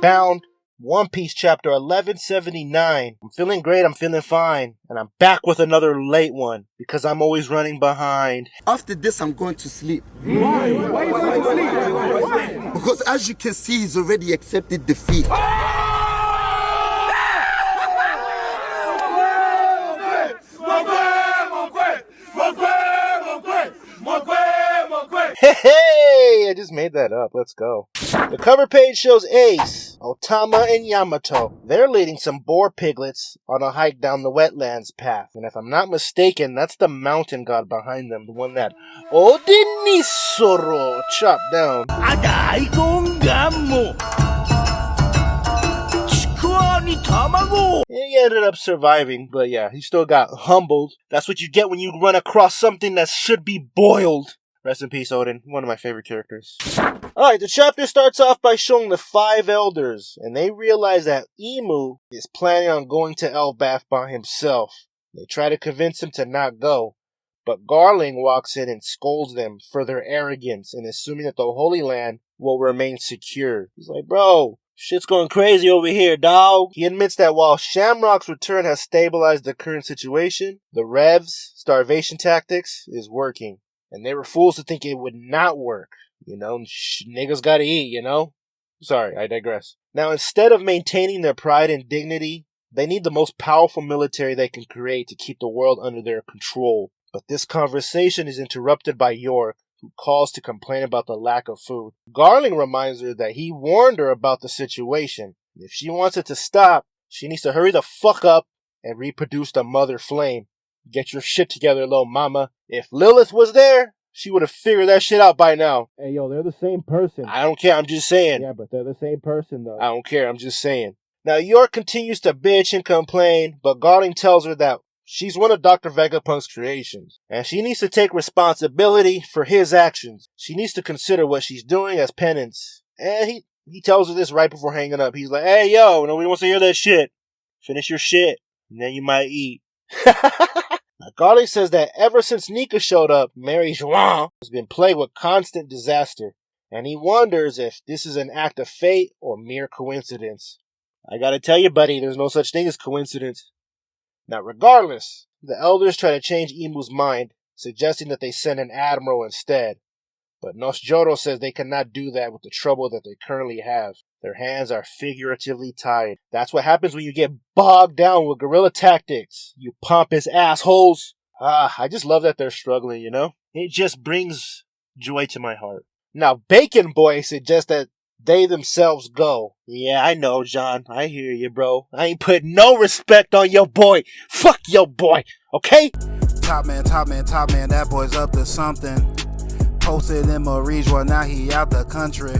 Bound, One Piece chapter 1179. I'm feeling great, I'm feeling fine, and I'm back with another late one, because I'm always running behind. After this, I'm going to sleep. Why? Why are you going to sleep? Why? Because as you can see, he's already accepted defeat. Hey, I just made that up. Let's go. The cover page shows Ace, Otama, and Yamato. They're leading some boar piglets on a hike down the wetlands path. And if I'm not mistaken, that's the mountain god behind them, the one that Odinisoro chopped down. He ended up surviving, but yeah, he still got humbled. That's what you get when you run across something that should be boiled. Rest in peace, Odin. One of my favorite characters. Alright, the chapter starts off by showing the 5 elders, and they realize that Imu is planning on going to Elbaf by himself. They try to convince him to not go, but Garling walks in and scolds them for their arrogance and assuming that the Holy Land will remain secure. He's like, bro, shit's going crazy over here, dawg. He admits that while Shamrock's return has stabilized the current situation, the Rev's starvation tactics is working. And they were fools to think it would not work. You know, niggas gotta eat, you know? Sorry, I digress. Now, instead of maintaining their pride and dignity, they need the most powerful military they can create to keep the world under their control. But this conversation is interrupted by York, who calls to complain about the lack of food. Garling reminds her that he warned her about the situation. If she wants it to stop, she needs to hurry the fuck up and reproduce the mother flame. Get your shit together, little mama. If Lilith was there, she would have figured that shit out by now. Hey, yo, they're the same person. I don't care, I'm just saying. Yeah, but they're the same person, though. I don't care, I'm just saying. Now, York continues to bitch and complain, but Garling tells her that she's one of Dr. Vegapunk's creations, and she needs to take responsibility for his actions. She needs to consider what she's doing as penance. And he tells her this right before hanging up. He's like, hey, yo, nobody wants to hear that shit. Finish your shit, and then you might eat. Garling says that ever since Nika showed up, Mary Juan has been plagued with constant disaster, and he wonders if this is an act of fate or mere coincidence. I gotta tell you, buddy, there's no such thing as coincidence. Now, regardless, the elders try to change Imu's mind, suggesting that they send an admiral instead. But Nosjoro says they cannot do that with the trouble that they currently have. Their hands are figuratively tied. That's what happens when you get bogged down with guerrilla tactics, you pompous assholes. I just love that they're struggling, you know? It just brings joy to my heart. Now, Bacon Boy suggests that they themselves go. Yeah, I know, John. I hear you, bro. I ain't putting no respect on your boy. Fuck your boy, okay? Top man, that boy's up to something. Posted in Maurice, now he out the country.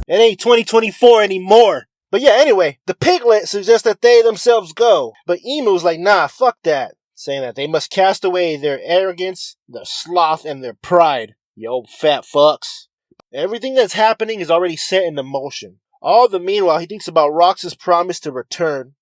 It ain't 2024 anymore. But yeah, anyway, the piglet suggests that they themselves go. But Emu's like, nah, fuck that. Saying that they must cast away their arrogance, their sloth, and their pride. You old fat fucks. Everything that's happening is already set into motion. All the meanwhile, he thinks about Rox's promise to return.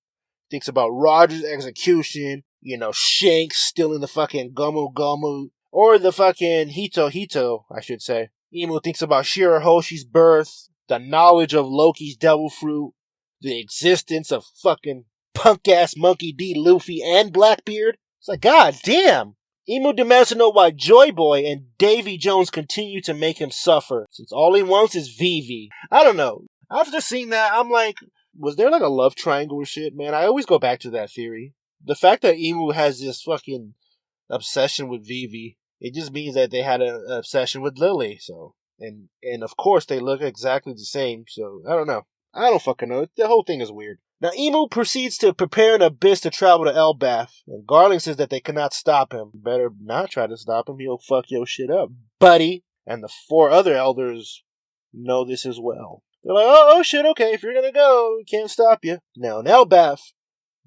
Thinks about Roger's execution. You know, Shanks stealing the fucking Gomu Gomu. Or the fucking Hito, I should say. Emu thinks about Shirahoshi's birth. The knowledge of Loki's devil fruit, the existence of fucking punk-ass Monkey D. Luffy and Blackbeard. It's like, god damn! Emu demands to know why Joy Boy and Davy Jones continue to make him suffer, since all he wants is Vivi. I don't know. After seeing that, I'm like, was there like a love triangle or shit, man? I always go back to that theory. The fact that Emu has this fucking obsession with Vivi, it just means that they had an obsession with Lily, so... And of course they look exactly the same, so I don't know. I don't fucking know. The whole thing is weird. Now Emu proceeds to prepare an abyss to travel to Elbaf, and Garling says that they cannot stop him. You better not try to stop him, he'll fuck your shit up, buddy. And the 4 other elders know this as well. They're like, oh shit, okay, if you're gonna go, we can't stop you. Now in Elbaf,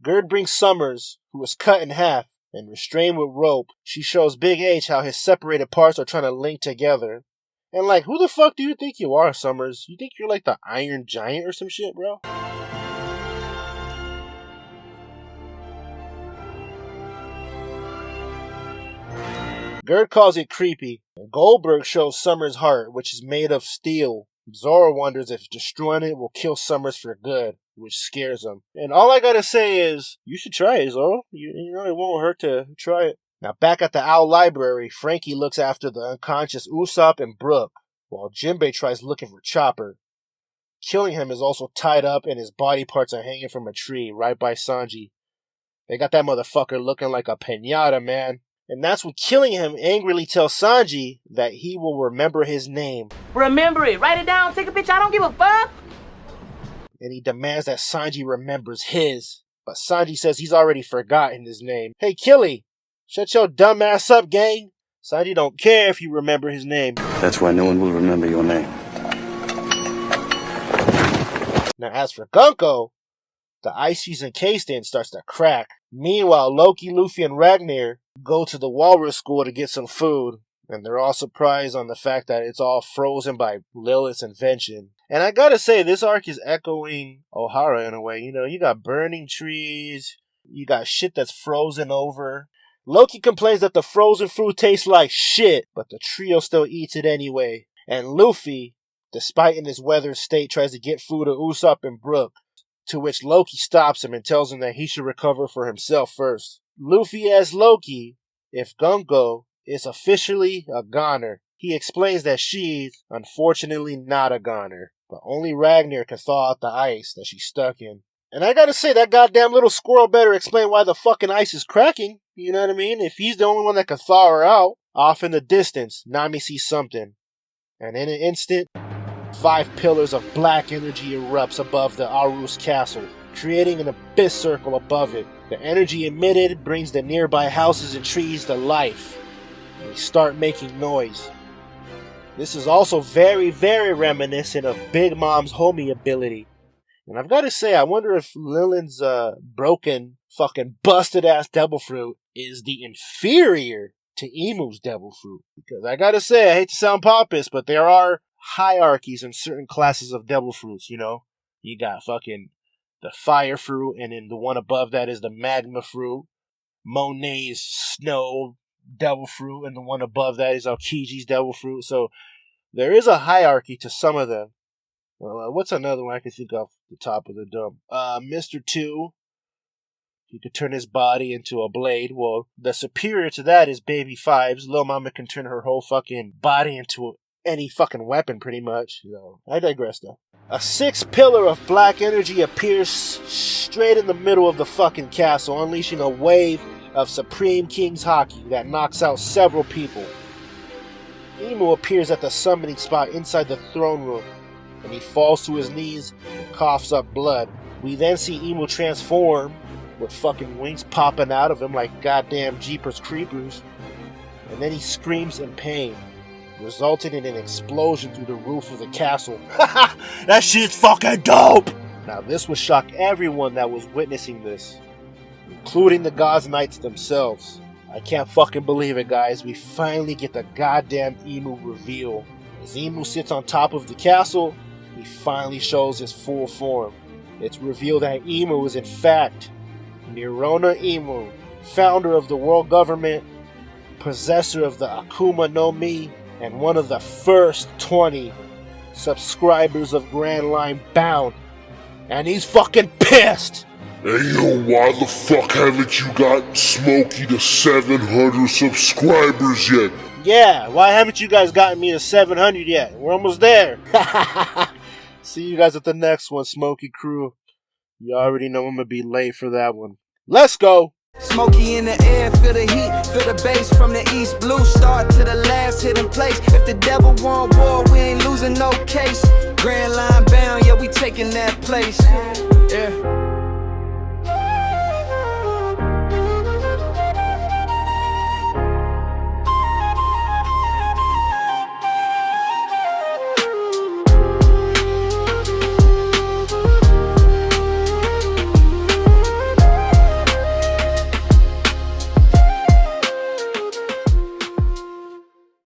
Gerd brings Summers, who was cut in half and restrained with rope. She shows Big H how his separated parts are trying to link together. And like, who the fuck do you think you are, Summers? You think you're like the Iron Giant or some shit, bro? Gerd calls it creepy. And Goldberg shows Summers' heart, which is made of steel. Zoro wonders if destroying it will kill Summers for good, which scares him. And all I gotta say is, you should try it, Zoro. You know, it won't hurt to try it. Now, back at the Owl Library, Frankie looks after the unconscious Usopp and Brook, while Jinbei tries looking for Chopper. Killing him is also tied up and his body parts are hanging from a tree right by Sanji. They got that motherfucker looking like a piñata, man. And that's when killing him angrily tells Sanji that he will remember his name. Remember it. Write it down. Take a picture. I don't give a fuck. And he demands that Sanji remembers his. But Sanji says he's already forgotten his name. Hey, Killy, shut your dumb ass up, gang. Sanji don't care if you remember his name. That's why no one will remember your name. Now, as for Gunko, the ice she's encased in starts to crack. Meanwhile, Loki, Luffy, and Ragnar go to the Walrus School to get some food. And they're all surprised on the fact that it's all frozen by Lilith's invention. And I gotta say, this arc is echoing Ohara in a way. You know, you got burning trees, you got shit that's frozen over. Loki complains that the frozen fruit tastes like shit, but the trio still eats it anyway. And Luffy, despite in his weathered state, tries to get food to Usopp and Brook, to which Loki stops him and tells him that he should recover for himself first. Luffy asks Loki if Gunko is officially a goner. He explains that she's, unfortunately, not a goner, but only Ragnar can thaw out the ice that she's stuck in. And I gotta say, that goddamn little squirrel better explain why the fucking ice is cracking, you know what I mean? If he's the only one that can thaw her out. Off in the distance, Nami sees something, and in an instant, 5 pillars of black energy erupts above the Arus castle, creating an abyss circle above it. The energy emitted brings the nearby houses and trees to life. They start making noise. This is also very, very reminiscent of Big Mom's homie ability. And I've got to say, I wonder if Lillian's broken, fucking busted-ass Devil Fruit is the inferior to Imu's Devil Fruit. Because I got to say, I hate to sound pompous, but there are hierarchies in certain classes of Devil Fruits, you know? You got fucking the Fire Fruit, and then the one above that is the Magma Fruit. Monet's Snow Devil Fruit, and the one above that is Aokiji's Devil Fruit. So there is a hierarchy to some of them. What's another one I can think of the top of the dome? Mr. 2. He could turn his body into a blade. Well, the superior to that is Baby 5's. Lil Mama can turn her whole fucking body into any fucking weapon, pretty much. You know, I digress, though. A 6th pillar of black energy appears straight in the middle of the fucking castle, unleashing a wave of Supreme King's Haki that knocks out several people. Imu appears at the summoning spot inside the throne room, and he falls to his knees and coughs up blood. We then see Imu transform, with fucking wings popping out of him like goddamn Jeepers Creepers, and then he screams in pain, resulting in an explosion through the roof of the castle. That shit's fucking dope! Now this would shock everyone that was witnessing this, including the Gods Knights themselves. I can't fucking believe it, guys. We finally get the goddamn Imu reveal. As Imu sits on top of the castle, he finally shows his full form. It's revealed that Imu is in fact Nirona Imu, founder of the world government, possessor of the Akuma no Mi, and one of the first 20 subscribers of Grand Line Bound. And he's fucking pissed! Hey yo, why the fuck haven't you gotten Smokey to 700 subscribers yet? Yeah, why haven't you guys gotten me to 700 yet? We're almost there. See you guys at the next one, Smokey Crew. You already know I'm gonna be late for that one. Let's go! Smokey in the air, feel the heat, feel the bass from the east. Blue start to the last hidden place. If the devil want war, we ain't losing no case. Grand Line Bound, yeah, we taking that place. Yeah.